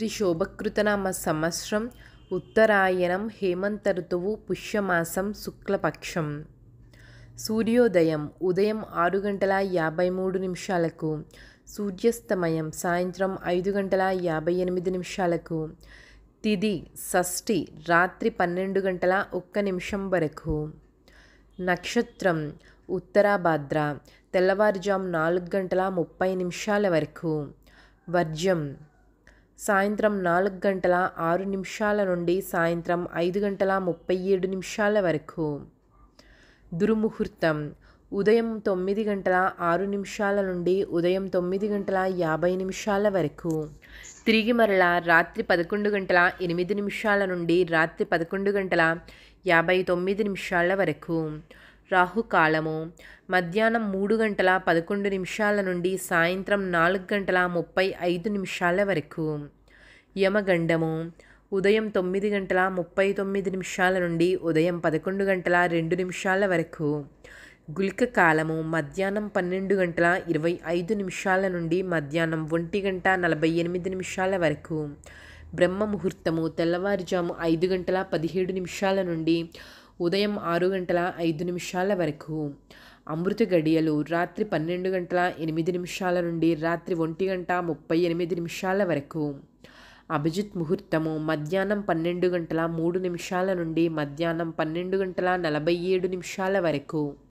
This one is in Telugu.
శ్రీ శోభకృతనామ సంవత్సరం ఉత్తరాయణం హేమంత ఋతువు పుష్యమాసం శుక్లపక్షం. సూర్యోదయం ఉదయం 6:53 సూర్యాస్తమయం సాయంత్రం 5:58 తిథి షష్ఠి రాత్రి 12:01 వరకు. నక్షత్రం ఉత్తరాభాద్ర తెల్లవారుజాము 4:30 వరకు. వర్జ్యం సాయంత్రం 4:06 నుండి సాయంత్రం 5:37 వరకు. దుర్ముహూర్తం ఉదయం 9:06 నుండి ఉదయం 9:50 వరకు. తిరిగి మరలా రాత్రి 11:08 నుండి రాత్రి 11:59 వరకు. రాహుకాలము మధ్యాహ్నం 3:11 నుండి సాయంత్రం 4:35 వరకు. యమగండము ఉదయం 9:39 నుండి ఉదయం 11:02 వరకు. గుళిక కాలము మధ్యాహ్నం 12:25 నుండి మధ్యాహ్నం 1:48 వరకు. బ్రహ్మ ముహూర్తము తెల్లవారుజాము 5:17 నుండి ఉదయం 6:05 వరకు. అమృత గడియలు రాత్రి 12:08 నుండి రాత్రి 1:38 వరకు. అభిజిత్ ముహూర్తము మధ్యాహ్నం 12:03 నుండి మధ్యాహ్నం 12:47 వరకు.